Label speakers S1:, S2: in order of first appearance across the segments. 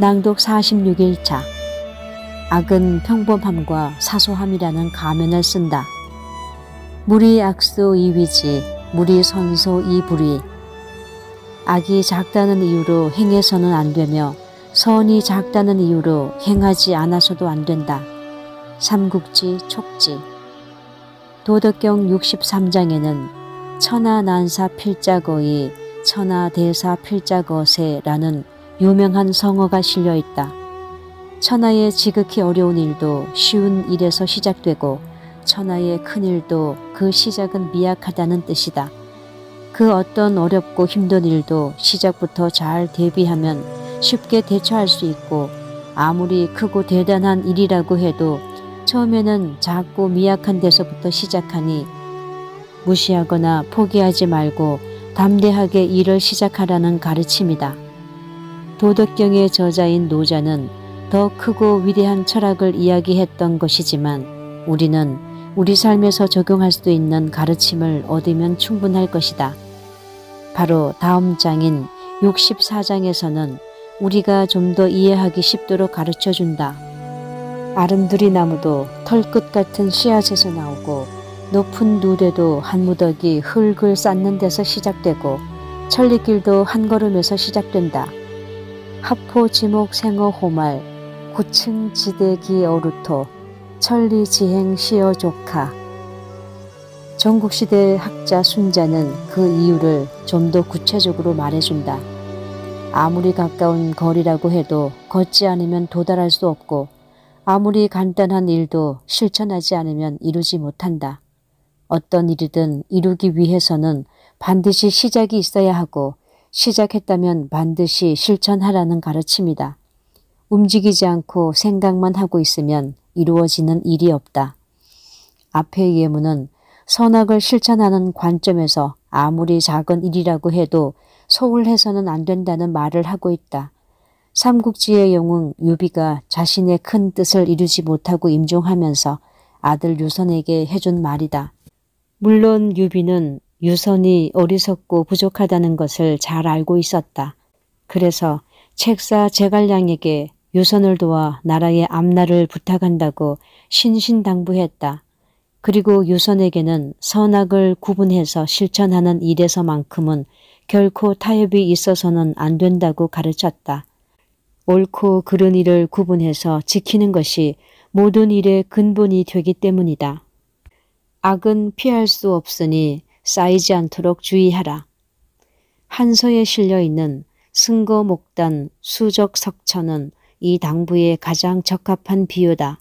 S1: 낭독 46일차. 악은 평범함과 사소함이라는 가면을 쓴다. 무리 악수 이위지, 무리 선소 이불이. 악이 작다는 이유로 행해서는 안 되며 선이 작다는 이유로 행하지 않아서도 안 된다. 삼국지 촉지. 도덕경 63장에는 천하난사 필자거이 천하대사 필자거세라는 유명한 성어가 실려 있다. 천하의 지극히 어려운 일도 쉬운 일에서 시작되고 천하의 큰 일도 그 시작은 미약하다는 뜻이다. 그 어떤 어렵고 힘든 일도 시작부터 잘 대비하면 쉽게 대처할 수 있고 아무리 크고 대단한 일이라고 해도 처음에는 작고 미약한 데서부터 시작하니 무시하거나 포기하지 말고 담대하게 일을 시작하라는 가르침이다. 도덕경의 저자인 노자는 더 크고 위대한 철학을 이야기했던 것이지만 우리는 우리 삶에서 적용할 수 있는 가르침을 얻으면 충분할 것이다. 바로 다음 장인 64장에서는 우리가 좀 더 이해하기 쉽도록 가르쳐준다. 아름드리 나무도 털끝 같은 씨앗에서 나오고 높은 누대도 한 무더기 흙을 쌓는 데서 시작되고 천리길도 한 걸음에서 시작된다. 하포 지목 생어 호말 구층 지대기 어루토 천리 지행 시어 조카. 전국시대 학자 순자는 그 이유를 좀 더 구체적으로 말해준다. 아무리 가까운 거리라고 해도 걷지 않으면 도달할 수 없고 아무리 간단한 일도 실천하지 않으면 이루지 못한다. 어떤 일이든 이루기 위해서는 반드시 시작이 있어야 하고 시작했다면 반드시 실천하라는 가르침이다. 움직이지 않고 생각만 하고 있으면 이루어지는 일이 없다. 앞의 예문은 선악을 실천하는 관점에서 아무리 작은 일이라고 해도 소홀해서는 안 된다는 말을 하고 있다. 삼국지의 영웅 유비가 자신의 큰 뜻을 이루지 못하고 임종하면서 아들 유선에게 해준 말이다. 물론 유비는 유선이 어리석고 부족하다는 것을 잘 알고 있었다. 그래서 책사 제갈량에게 유선을 도와 나라의 앞날을 부탁한다고 신신당부했다. 그리고 유선에게는 선악을 구분해서 실천하는 일에서만큼은 결코 타협이 있어서는 안 된다고 가르쳤다. 옳고 그른 일을 구분해서 지키는 것이 모든 일의 근본이 되기 때문이다. 악은 피할 수 없으니 쌓이지 않도록 주의하라. 한서에 실려있는 승거목단 수적석천은 이 당부에 가장 적합한 비유다.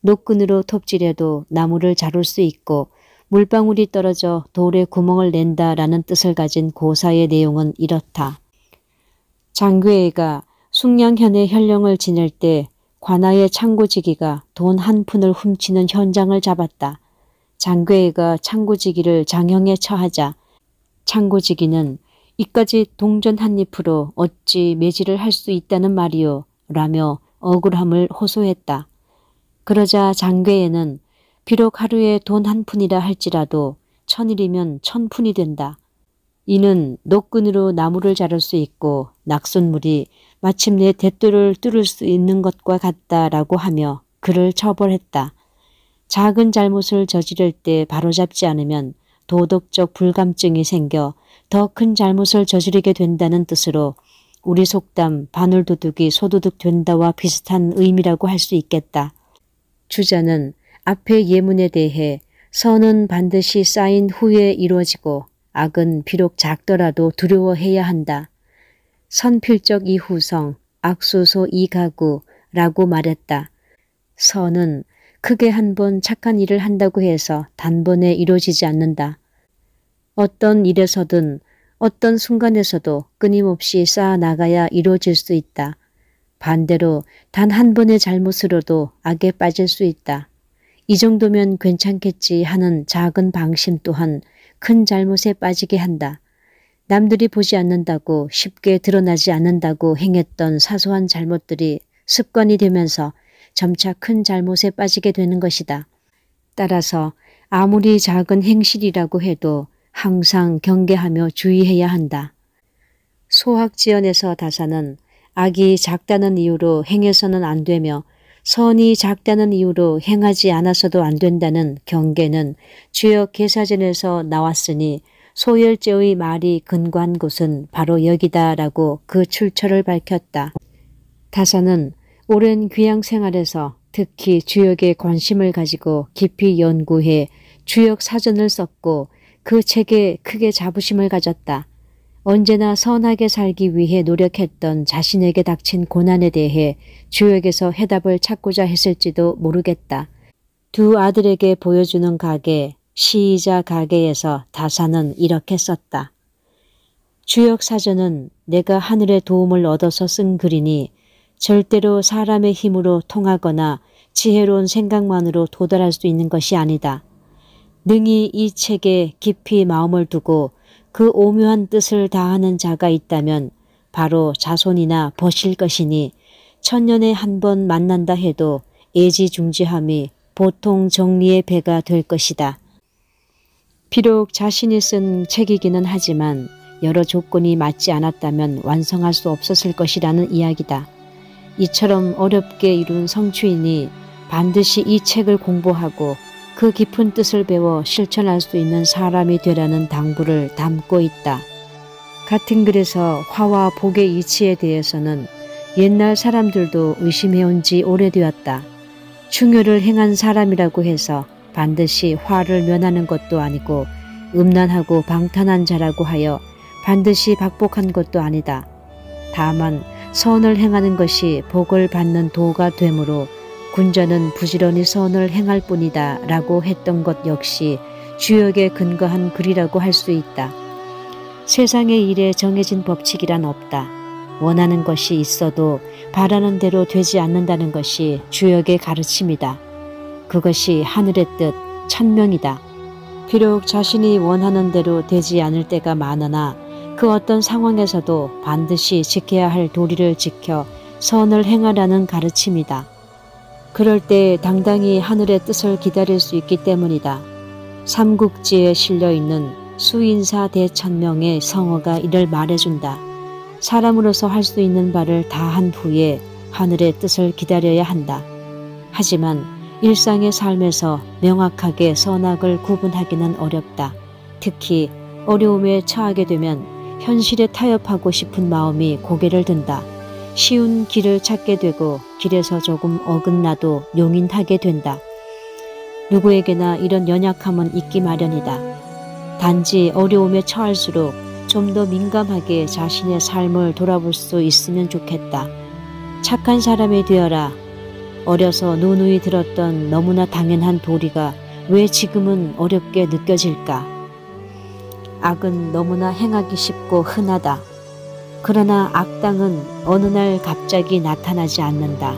S1: 노끈으로 톱질해도 나무를 자를 수 있고 물방울이 떨어져 돌에 구멍을 낸다라는 뜻을 가진 고사의 내용은 이렇다. 장괴가 숭양현의 현령을 지낼 때 관아의 창고지기가 돈 한 푼을 훔치는 현장을 잡았다. 장괴가 창고지기를 장형에 처하자 창고지기는 이까지 동전 한 잎으로 어찌 매질을 할 수 있다는 말이오 라며 억울함을 호소했다. 그러자 장괴에는 비록 하루에 돈 한 푼이라 할지라도 1000일이면 1000푼이 된다. 이는 노끈으로 나무를 자를 수 있고 낙숫물이 마침내 대도를 뚫을 수 있는 것과 같다라고 하며 그를 처벌했다. 작은 잘못을 저지를 때 바로잡지 않으면 도덕적 불감증이 생겨 더 큰 잘못을 저지르게 된다는 뜻으로 우리 속담 바늘도둑이 소도둑 된다와 비슷한 의미라고 할 수 있겠다. 주자는 앞의 예문에 대해 선은 반드시 쌓인 후에 이루어지고 악은 비록 작더라도 두려워해야 한다. 선필적 이후성, 악수소 이가구라고 말했다. 선은 크게 한 번 착한 일을 한다고 해서 단번에 이루어지지 않는다. 어떤 일에서든 어떤 순간에서도 끊임없이 쌓아나가야 이루어질 수 있다. 반대로 단 한 번의 잘못으로도 악에 빠질 수 있다. 이 정도면 괜찮겠지 하는 작은 방심 또한 큰 잘못에 빠지게 한다. 남들이 보지 않는다고 쉽게 드러나지 않는다고 행했던 사소한 잘못들이 습관이 되면서 점차 큰 잘못에 빠지게 되는 것이다. 따라서 아무리 작은 행실이라고 해도 항상 경계하며 주의해야 한다. 소학지연에서 다사는 악이 작다는 이유로 행해서는 안 되며 선이 작다는 이유로 행하지 않아서도 안 된다는 경계는 주역 계사전에서 나왔으니 소열제의 말이 근거한 곳은 바로 여기다라고 그 출처를 밝혔다. 다사는 오랜 귀양 생활에서 특히 주역에 관심을 가지고 깊이 연구해 주역 사전을 썼고 그 책에 크게 자부심을 가졌다. 언제나 선하게 살기 위해 노력했던 자신에게 닥친 고난에 대해 주역에서 해답을 찾고자 했을지도 모르겠다. 두 아들에게 보여주는 가계, 시이자 가계에서 다사는 이렇게 썼다. 주역 사전은 내가 하늘의 도움을 얻어서 쓴 글이니 절대로 사람의 힘으로 통하거나 지혜로운 생각만으로 도달할 수 있는 것이 아니다. 능히 이 책에 깊이 마음을 두고 그 오묘한 뜻을 다하는 자가 있다면 바로 자손이나 벗일 것이니 천년에 한 번 만난다 해도 애지중지함이 보통 정리의 배가 될 것이다. 비록 자신이 쓴 책이기는 하지만 여러 조건이 맞지 않았다면 완성할 수 없었을 것이라는 이야기다. 이처럼 어렵게 이룬 성취인이 반드시 이 책을 공부하고 그 깊은 뜻을 배워 실천할 수 있는 사람이 되라는 당부를 담고 있다. 같은 글에서 화와 복의 이치에 대해서는 옛날 사람들도 의심해온 지 오래되었다. 충효를 행한 사람이라고 해서 반드시 화를 면하는 것도 아니고 음란하고 방탄한 자라고 하여 반드시 박복한 것도 아니다. 다만 선을 행하는 것이 복을 받는 도가 되므로 군자는 부지런히 선을 행할 뿐이다 라고 했던 것 역시 주역에 근거한 글이라고 할 수 있다. 세상의 일에 정해진 법칙이란 없다. 원하는 것이 있어도 바라는 대로 되지 않는다는 것이 주역의 가르침이다. 그것이 하늘의 뜻, 천명이다. 비록 자신이 원하는 대로 되지 않을 때가 많으나 그 어떤 상황에서도 반드시 지켜야 할 도리를 지켜 선을 행하라는 가르침이다. 그럴 때 당당히 하늘의 뜻을 기다릴 수 있기 때문이다. 삼국지에 실려있는 수인사 대천명의 성어가 이를 말해준다. 사람으로서 할 수 있는 바를 다 한 후에 하늘의 뜻을 기다려야 한다. 하지만 일상의 삶에서 명확하게 선악을 구분하기는 어렵다. 특히 어려움에 처하게 되면 현실에 타협하고 싶은 마음이 고개를 든다. 쉬운 길을 찾게 되고 길에서 조금 어긋나도 용인하게 된다. 누구에게나 이런 연약함은 있기 마련이다. 단지 어려움에 처할수록 좀 더 민감하게 자신의 삶을 돌아볼 수 있으면 좋겠다. 착한 사람이 되어라. 어려서 누누이 들었던 너무나 당연한 도리가 왜 지금은 어렵게 느껴질까? 악은 너무나 행하기 쉽고 흔하다. 그러나 악당은 어느 날 갑자기 나타나지 않는다.